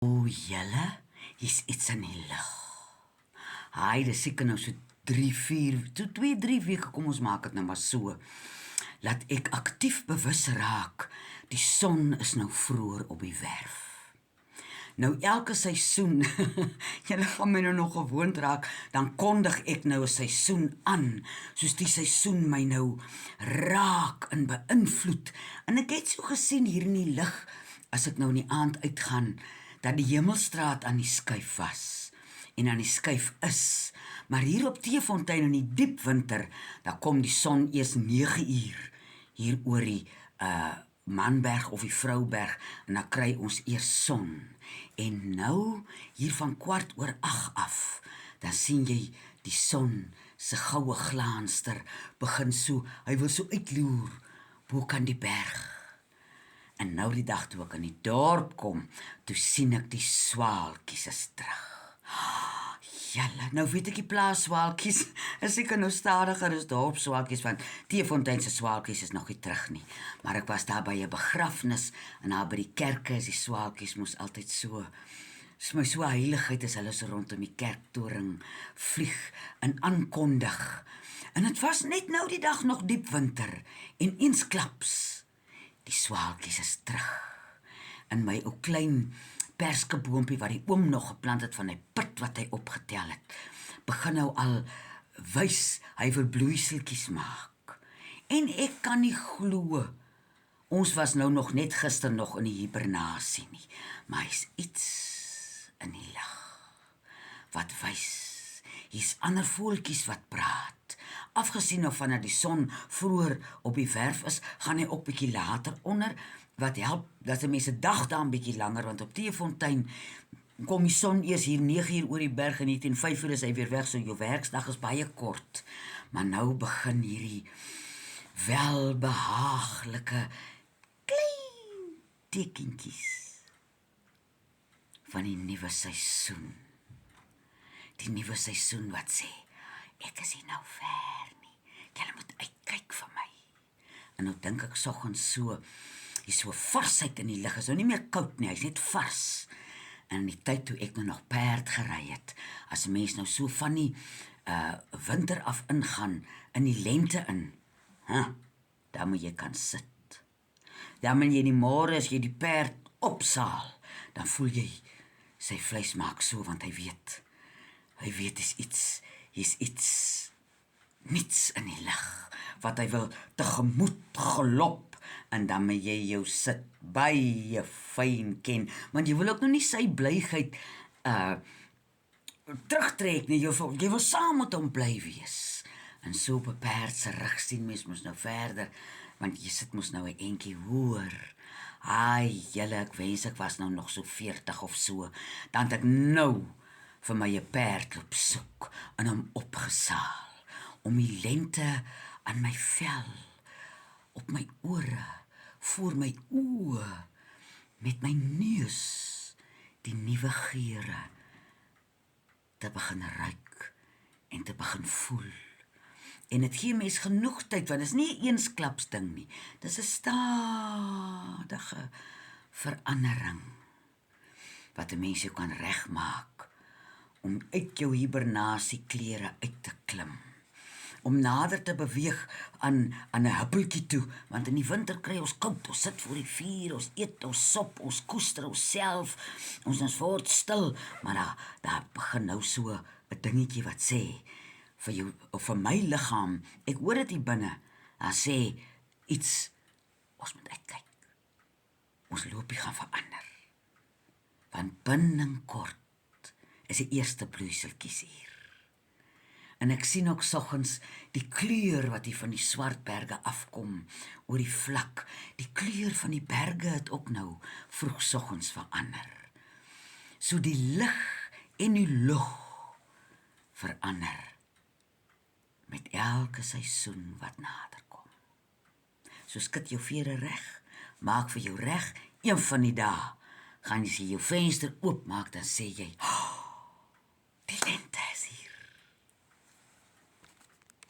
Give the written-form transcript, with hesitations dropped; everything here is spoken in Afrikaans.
O julle, hier's iets in die lug. Haai, dis seker nou so 2, 3 weke, kom ons maak dit nou maar so. Laat ek aktief bewus raak, die son is nou vroeër op die werf. Nou elke seisoen, julle gaan my nou nog gewoond raak, dan kondig ek nou 'n seisoen aan, soos die seisoen my nou raak en beïnvloed. En ek het so gesien hier in die lig, as ek nou in die aand uitgaan, dat die Hemelstraat aan die skuif was, en aan die skuif is. Maar hier op Teefontein in die diep winter, dan kom die son eers 9 uur, hier oor die Manberg of die Vrouberg, en dan kry ons eers son. En nou, hier van 7:15 af, dan sien jy die son se goue glaanster begin so, hy wil so uitloer, bo kan die berg. En nou die dag toe ek in die dorp kom, toe sien ek die swaalkies is terug. Julle, nou weet ek die plaaswaalkies is seker nou stadiger as dorpswaalkies, want Teefontein se swaalkies is nog nie terug nie. Maar ek was daar by 'n begrafnis, en daar by die kerke is die swaalkies moes altyd so, is my so heiligheid as hulle so rondom die kerktoring vlieg en aankondig. En dit was net nou die dag nog diep winter, en eensklaps, die swaalkies is terug. In my ou klein perskeboompie wat die oom nog geplant het van die put wat hy opgetel het, begin nou al wys, hy wil bloeiseltjies maak. En ek kan nie glo, ons was nou nog net gister nog in die hibernasie nie, maar hy's iets in die lig, wat wys, hier's ander voeltjies wat praat. Afgesien nou van dat die son vroeër op die werf is, gaan hy ook bietjie later onder, wat help dat die mense dag daar 'n bietjie langer, want op Teefontein kom die son eers hier 9 uur oor die berg en hier teen 5 uur is hy weer weg, so jou werksdag is baie kort. Maar nou begin hierdie welbehaaglike klein tekentjies van die nuwe seisoen. Die nuwe seisoen wat sê, ek is hier nou ver nie, julle moet uitkyk vir my. En nou dink ek soggens so, hier so varsheid in die lug, is nou nie meer koud nie, hy's net vars. En in die tyd toe ek nou nog perd gery het, as 'n mens nou so van die winter af ingaan, in die lente in, dan moet jy kan sit. Dan moet jy in die môre, as jy die perd opsaal, dan voel jy, sy vleis maak so, want hy weet hier's iets niets in die lig, wat hy wil tegemoet gelop, en dan moet jy jou sit baie fyn ken, want jy wil ook nou nie sy blygheid terugtrek nie, jy wil saam met hom bly wees. En so op 'n perd se rug sien mens mos nou verder, want jy sit mos nou 'n entjie hoër. Ai, julle, ek wens ek was nou nog so 40 of so, dan het ek nou vir my 'n perd loop soek en hom opgesaal, om die lente aan my vel, op my ore, voor my oë, met my neus, die nuwe geure te begin ruik en te begin voel. En dit gee mens genoeg tyd, want dit is nie 'n eensklaps ding nie. Dis 'n stadige verandering wat 'n mens jou kan regmaak om uit jou hibernasie-klere uit te klim, om nader te beweeg aan 'n huppeltjie toe, want in die winter kry ons koud, ons sit voor die vuur, ons eet ons sop, ons koester onsself, ons word stil, maar daar begin nou so 'n dingetjie wat sê, vir jou, of vir my liggaam, ek hoor dit hier binne, dan sê iets, ons moet uitkyk, ons loopie gaan verander, want binnenkort is die eerste bloeiseltjies hier. En ek sien ook soggens die kleur wat hier van die swart berge afkom, oor die vlak, die kleur van die berge het ook nou vroegsoggens verander. So die lig en die lug verander, met elke seisoen wat nader kom. So skud jou vere reg, maak vir jou reg, een van die dae, gaan jy jou venster oopmaak, dan sê jy,